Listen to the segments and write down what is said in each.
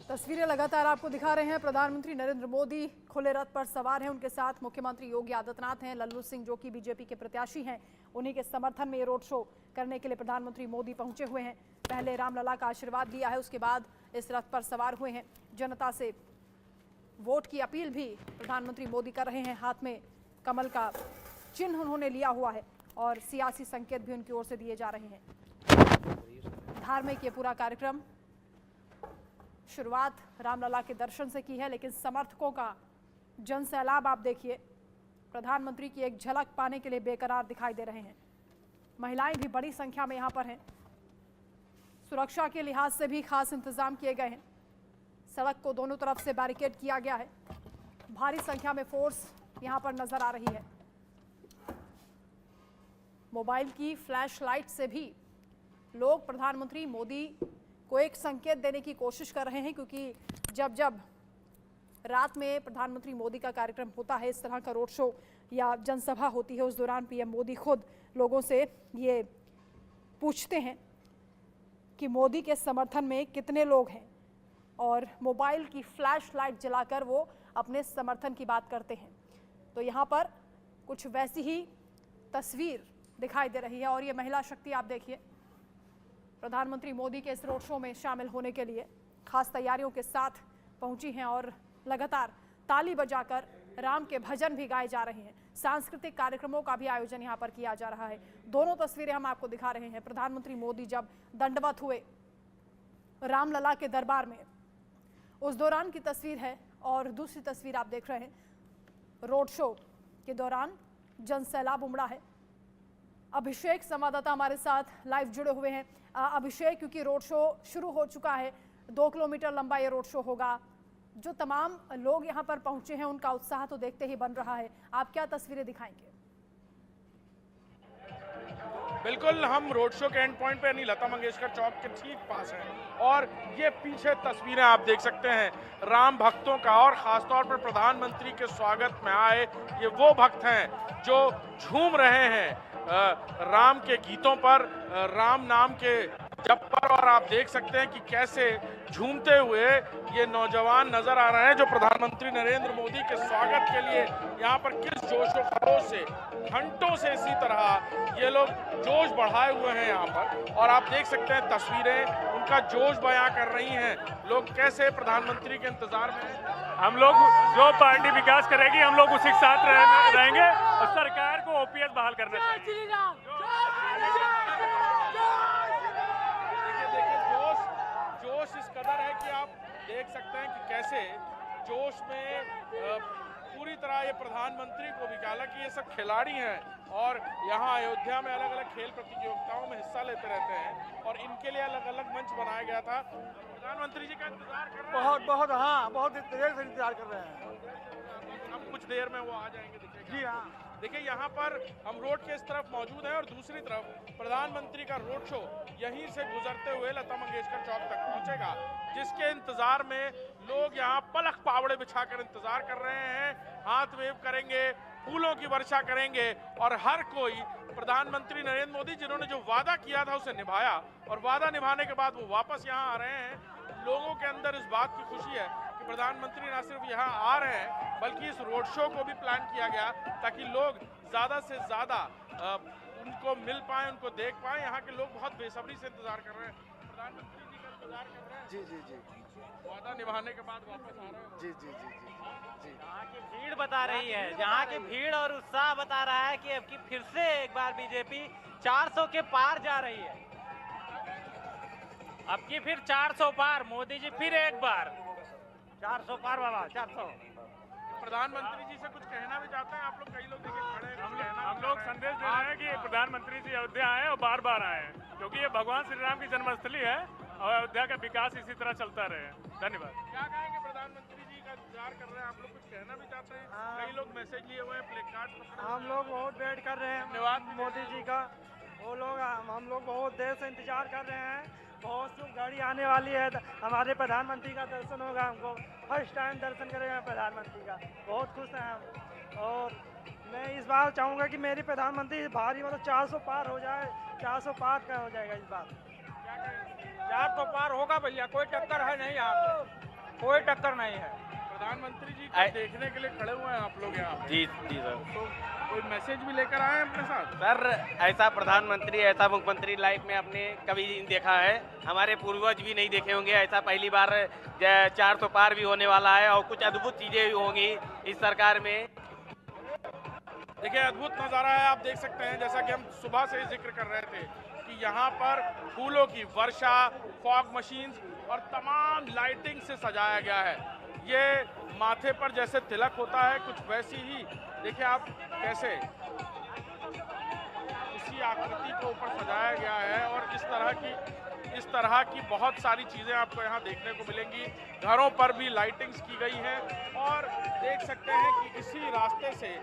तस्वीरें लगातार आपको दिखा रहे हैं। प्रधानमंत्री नरेंद्र मोदी खुले रथ पर सवार हैं, उनके साथ मुख्यमंत्री योगी आदित्यनाथ हैं। लल्लू सिंह जो कि बीजेपी के प्रत्याशी हैं, उन्हीं के समर्थन में ये रोड शो करने के लिए प्रधानमंत्री मोदी पहुंचे हुए हैं। पहले रामलला का आशीर्वाद लिया है, उसके बाद इस रथ पर सवार हुए हैं। जनता से वोट की अपील भी प्रधानमंत्री मोदी कर रहे हैं। हाथ में कमल का चिन्ह उन्होंने लिया हुआ है और सियासी संकेत भी उनकी ओर से दिए जा रहे हैं। धार्मिक ये पूरा कार्यक्रम शुरुआत रामलला के दर्शन से की है, लेकिन समर्थकों का जन सैलाब आप देखिए। प्रधानमंत्री की एक झलक पाने के लिए बेकरार दिखाई दे रहे हैं। महिलाएं भी बड़ी संख्या में यहां पर हैं। सुरक्षा के लिहाज से भी खास इंतजाम किए गए हैं। सड़क को दोनों तरफ से बैरिकेड किया गया है। भारी संख्या में फोर्स यहां पर नजर आ रही है। मोबाइल की फ्लैश लाइट से भी लोग प्रधानमंत्री मोदी को एक संकेत देने की कोशिश कर रहे हैं, क्योंकि जब जब रात में प्रधानमंत्री मोदी का कार्यक्रम होता है, इस तरह का रोड शो या जनसभा होती है, उस दौरान पीएम मोदी खुद लोगों से ये पूछते हैं कि मोदी के समर्थन में कितने लोग हैं, और मोबाइल की फ्लैश लाइट जलाकर वो अपने समर्थन की बात करते हैं। तो यहाँ पर कुछ वैसी ही तस्वीर दिखाई दे रही है। और ये महिला शक्ति आप देखिए, प्रधानमंत्री मोदी के इस रोड शो में शामिल होने के लिए खास तैयारियों के साथ पहुंची हैं और लगातार ताली बजाकर राम के भजन भी गाए जा रहे हैं। सांस्कृतिक कार्यक्रमों का भी आयोजन यहां पर किया जा रहा है। दोनों तस्वीरें हम आपको दिखा रहे हैं। प्रधानमंत्री मोदी जब दंडवत हुए रामलला के दरबार में, उस दौरान की तस्वीर है, और दूसरी तस्वीर आप देख रहे हैं रोड शो के दौरान जन सैलाब उमड़ा है। अभिषेक संवाददाता हमारे साथ लाइव जुड़े हुए हैं। अभिषेक, क्योंकि रोड शो शुरू हो चुका है, 2 किलोमीटर लंबा ये रोड शो होगा, जो तमाम लोग यहाँ पर पहुंचे हैं उनका उत्साह तो देखते ही बन रहा है। आप क्या तस्वीरें दिखाएंगे? बिल्कुल, हम रोड शो के एंड पॉइंट पे यानी लता मंगेशकर चौक के ठीक पास हैं, और ये पीछे तस्वीरें आप देख सकते हैं राम भक्तों का, और खासतौर पर प्रधानमंत्री के स्वागत में आए ये वो भक्त हैं जो झूम रहे हैं राम के गीतों पर, राम नाम के जप पर। और आप देख सकते हैं कि कैसे झूमते हुए ये नौजवान नजर आ रहे हैं जो प्रधानमंत्री नरेंद्र मोदी के स्वागत के लिए यहाँ पर किस जोश व खरोश से, घंटों से इसी तरह ये लोग जोश बढ़ाए हुए हैं यहाँ पर। और आप देख सकते हैं तस्वीरें उनका जोश बयां कर रही हैं। लोग कैसे प्रधानमंत्री के इंतजार में हैं। हम लोग जो पार्टी विकास करेगी हम लोग उसी के साथ रहेंगे, और सरकार को ओपीएस बहाल करना चाहिए। जोश इस कदर है कि आप देख सकते हैं कि कैसे जोश में पूरी तरह ये प्रधानमंत्री को भी, हालांकि ये सब खिलाड़ी हैं और यहाँ अयोध्या में अलग अलग खेल प्रतियोगिताओं में हिस्सा लेते रहते हैं, और इनके लिए अलग अलग मंच बनाया गया था। प्रधानमंत्री जी का इंतजार कर रहे हैं। बहुत देर से इंतजार कर रहे हैं। अब कुछ देर में वो आ जाएंगे, दिखेगा। जी हाँ, देखिए यहाँ पर हम रोड के इस तरफ मौजूद हैं, और दूसरी तरफ प्रधानमंत्री का रोड शो यहीं से गुजरते हुए लता मंगेशकर चौक तक पहुंचेगा, जिसके इंतजार में लोग यहाँ पलक पावड़े बिछाकर इंतजार कर रहे हैं। हाथ वेव करेंगे, फूलों की वर्षा करेंगे, और हर कोई प्रधानमंत्री नरेंद्र मोदी जिन्होंने जो वादा किया था उसे निभाया, और वादा निभाने के बाद वो वापस यहाँ आ रहे हैं। लोगों के अंदर इस बात की खुशी है कि प्रधानमंत्री न सिर्फ यहाँ आ रहे हैं, बल्कि इस रोड शो को भी प्लान किया गया ताकि लोग ज़्यादा से ज़्यादा उनको मिल पाएं, उनको देख पाएं। यहाँ के लोग बहुत बेसब्री से इंतजार कर रहे हैं। प्रधानमंत्री जी का इंतजार कर रहे हैं। जी वादा निभाने के बाद वापस आ रहे हैं। जी। यहाँ की भीड़ बता रही है, यहाँ की भीड़ और उत्साह बता रहा है कि अब की फिर से एक बार बीजेपी 400 के पार जा रही है। अब की फिर 400 पार, मोदी जी फिर एक बार 400 पार बाबा 400। प्रधानमंत्री जी से कुछ कहना भी चाहते हैं आप लोग? कई लोग देखिए खड़े हैं, हम लोग संदेश दे रहे हैं कि प्रधानमंत्री जी अयोध्या आए और बार बार आए, क्योंकि ये भगवान श्री राम की जन्मस्थली है, और अयोध्या का विकास इसी तरह चलता रहे। धन्यवाद। क्या कहेंगे? प्रधानमंत्री जी का इंतजार कर रहे हैं आप लोग, कुछ कहना भी चाहते हैं? कई लोग मैसेज लिए हुए हैं, प्ले कार्ड पकड़े हुए हैं। हम लोग बहुत वेट कर रहे हैं धन्यवाद मोदी जी का। वो लोग हम लोग बहुत देर से इंतजार कर रहे हैं। बहुत सी गाड़ी आने वाली है, हमारे प्रधानमंत्री का दर्शन होगा। हमको फर्स्ट टाइम दर्शन करेंगे प्रधानमंत्री का, बहुत खुश हैं हम। और मैं इस बार चाहूँगा कि मेरी प्रधानमंत्री भारी मतलब 400 पार हो जाए, 400 पार का हो जाएगा इस बार। 400 पार होगा भैया, कोई टक्कर है नहीं यहाँ पे। कोई टक्कर नहीं है। प्रधानमंत्री जी को देखने के लिए खड़े हुए हैं आप लोग यहाँ पे। जी जी सर। तो कोई मैसेज भी लेकर आए हैं अपने साथ? सर ऐसा प्रधानमंत्री, ऐसा मुख्यमंत्री लाइफ में आपने कभी नहीं देखा है, हमारे पूर्वज भी नहीं देखे होंगे। ऐसा पहली बार 400 पार भी होने वाला है और कुछ अद्भुत चीजें भी होंगी इस सरकार में। देखिए अद्भुत नज़ारा है, आप देख सकते हैं, जैसा कि हम सुबह से ही जिक्र कर रहे थे कि यहाँ पर फूलों की वर्षा, फॉग मशीन्स और तमाम लाइटिंग से सजाया गया है। ये माथे पर जैसे तिलक होता है कुछ वैसी ही देखिए आप कैसे उसी आकृति को ऊपर सजाया गया है और इस तरह की बहुत सारी चीज़ें आपको यहाँ देखने को मिलेंगी। घरों पर भी लाइटिंग्स की गई हैं और देख सकते हैं कि इसी रास्ते से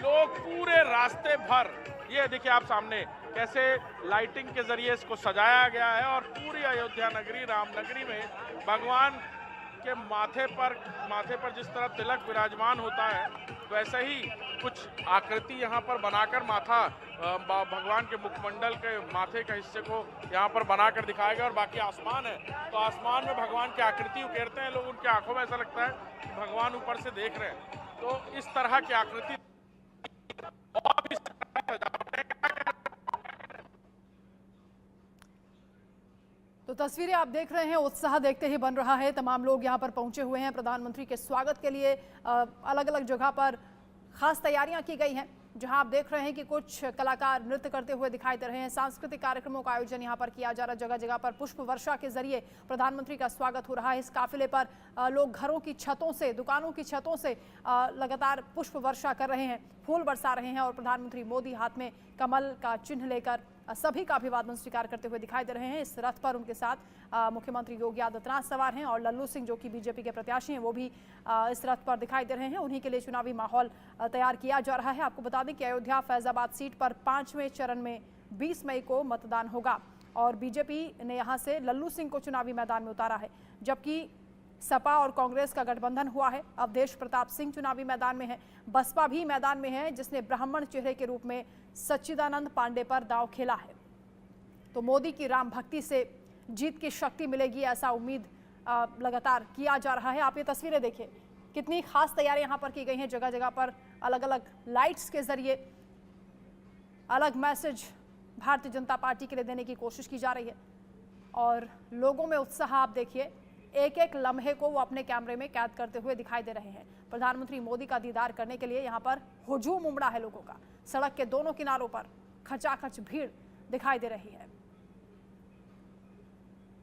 लोग पूरे रास्ते भर, ये देखिए आप सामने कैसे लाइटिंग के जरिए इसको सजाया गया है और पूरी अयोध्या नगरी, रामनगरी में भगवान के माथे पर जिस तरह तिलक विराजमान होता है वैसे ही कुछ आकृति यहाँ पर बनाकर माथा भगवान के मुखमंडल के माथे के हिस्से को यहाँ पर बनाकर दिखाया गया और बाकी आसमान है तो आसमान में भगवान की आकृति उकेरते हैं लोग, उनकी आंखों में ऐसा लगता है कि भगवान ऊपर से देख रहे हैं। तो इस तरह की आकृति और भी तो तस्वीरें आप देख रहे हैं, उत्साह देखते ही बन रहा है। तमाम लोग यहां पर पहुंचे हुए हैं प्रधानमंत्री के स्वागत के लिए। अलग अलग जगह पर खास तैयारियां की गई हैं, जहां आप देख रहे हैं कि कुछ कलाकार नृत्य करते हुए दिखाई दे रहे हैं। सांस्कृतिक कार्यक्रमों का आयोजन यहां पर किया जा रहा है। जगह जगह पर पुष्प वर्षा के जरिए प्रधानमंत्री का स्वागत हो रहा है। इस काफिले पर लोग घरों की छतों से, दुकानों की छतों से लगातार पुष्प वर्षा कर रहे हैं, फूल बरसा रहे हैं और प्रधानमंत्री मोदी हाथ में कमल का चिन्ह लेकर सभी का अभिवादन स्वीकार करते हुए दिखाई दे रहे हैं। इस रथ पर उनके साथ मुख्यमंत्री योगी आदित्यनाथ सवार हैं और लल्लू सिंह जो कि बीजेपी के प्रत्याशी हैं वो भी इस रथ पर दिखाई दे रहे हैं। उन्हीं के लिए चुनावी माहौल तैयार किया जा रहा है। आपको बता दें कि अयोध्या फैजाबाद सीट पर 5वें चरण में 20 मई को मतदान होगा और बीजेपी ने यहां से लल्लू सिंह को चुनावी मैदान में उतारा है, जबकि सपा और कांग्रेस का गठबंधन हुआ है। अवधेश प्रताप सिंह चुनावी मैदान में है, बसपा भी मैदान में है जिसने ब्राह्मण चेहरे के रूप में सच्चिदानंद पांडे पर दांव खेला है। तो मोदी की राम भक्ति से जीत की शक्ति मिलेगी ऐसा उम्मीद लगातार किया जा रहा है। आप ये तस्वीरें देखिए, कितनी खास तैयारियां यहां पर की गई हैं। जगह जगह पर अलग अलग लाइट्स के जरिए अलग मैसेज भारतीय जनता पार्टी के लिए देने की कोशिश की जा रही है और लोगों में उत्साह आप देखिए, एक एक लम्हे को वो अपने कैमरे में कैद करते हुए दिखाई दे रहे हैं। प्रधानमंत्री मोदी का दीदार करने के लिए यहाँ पर हुजूम उमड़ा है लोगों का। सड़क के दोनों किनारों पर खचाखच भीड़ दिखाई दे रही है।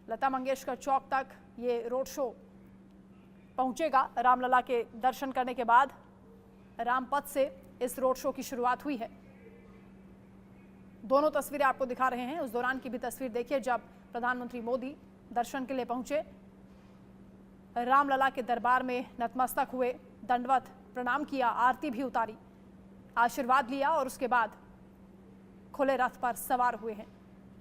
लता मंगेशकर चौक तक ये रोड शो पहुंचेगा। रामलला के दर्शन करने के बाद रामपथ से इस रोड शो की शुरुआत हुई है। दोनों तस्वीरें आपको दिखा रहे हैं। उस दौरान की भी तस्वीर देखिए जब प्रधानमंत्री मोदी दर्शन के लिए पहुंचे, रामलला के दरबार में नतमस्तक हुए, दंडवत प्रणाम किया, आरती भी उतारी, आशीर्वाद लिया और उसके बाद खुले रथ पर सवार हुए हैं।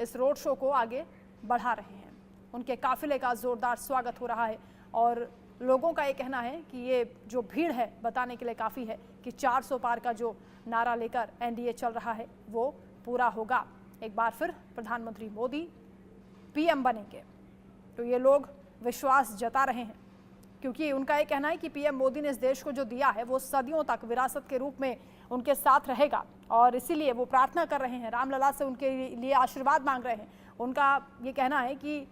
इस रोड शो को आगे बढ़ा रहे हैं। उनके काफिले का जोरदार स्वागत हो रहा है और लोगों का ये कहना है कि ये जो भीड़ है बताने के लिए काफ़ी है कि 400 पार का जो नारा लेकर एनडीए चल रहा है वो पूरा होगा। एक बार फिर प्रधानमंत्री मोदी पीएम बनेंगे। तो ये लोग विश्वास जता रहे हैं क्योंकि उनका ये कहना है कि पीएम मोदी ने इस देश को जो दिया है वो सदियों तक विरासत के रूप में उनके साथ रहेगा और इसीलिए वो प्रार्थना कर रहे हैं, रामलला से उनके लिए आशीर्वाद मांग रहे हैं। उनका ये कहना है कि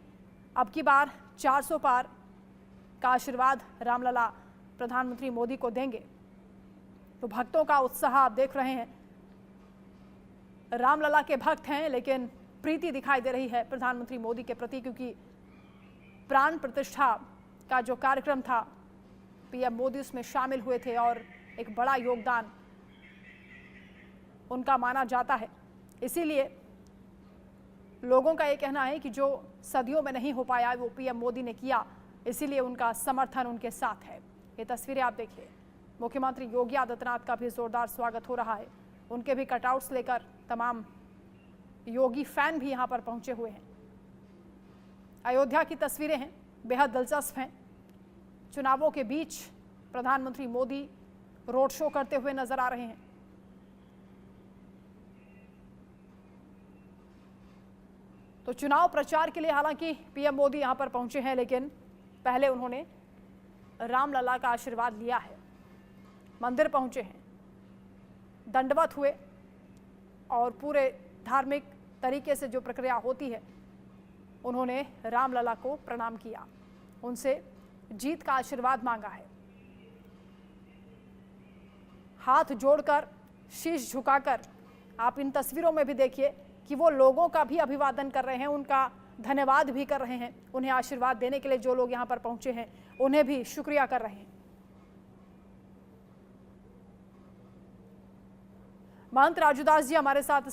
अब की बार 400 पार का आशीर्वाद रामलला प्रधानमंत्री मोदी को देंगे। तो भक्तों का उत्साह आप देख रहे हैं। रामलला के भक्त हैं लेकिन प्रीति दिखाई दे रही है प्रधानमंत्री मोदी के प्रति, क्योंकि प्राण प्रतिष्ठा का जो कार्यक्रम था पीएम मोदी उसमें शामिल हुए थे और एक बड़ा योगदान उनका माना जाता है। इसीलिए लोगों का ये कहना है कि जो सदियों में नहीं हो पाया वो पीएम मोदी ने किया, इसीलिए उनका समर्थन उनके साथ है। ये तस्वीरें आप देखिए, मुख्यमंत्री योगी आदित्यनाथ का भी जोरदार स्वागत हो रहा है। उनके भी कटआउट्स लेकर तमाम योगी फैन भी यहाँ पर पहुंचे हुए हैं। अयोध्या की तस्वीरें हैं, बेहद दिलचस्प हैं। चुनावों के बीच प्रधानमंत्री मोदी रोड शो करते हुए नजर आ रहे हैं। तो चुनाव प्रचार के लिए हालांकि पीएम मोदी यहां पर पहुंचे हैं, लेकिन पहले उन्होंने रामलला का आशीर्वाद लिया है, मंदिर पहुंचे हैं, दंडवत हुए और पूरे धार्मिक तरीके से जो प्रक्रिया होती है उन्होंने रामलला को प्रणाम किया, उनसे जीत का आशीर्वाद मांगा है। हाथ जोड़कर, शीश झुकाकर, आप इन तस्वीरों में भी देखिए कि वो लोगों का भी अभिवादन कर रहे हैं, उनका धन्यवाद भी कर रहे हैं। उन्हें आशीर्वाद देने के लिए जो लोग यहाँ पर पहुंचे हैं उन्हें भी शुक्रिया कर रहे हैं। महंत राजूदास जी हमारे साथ इस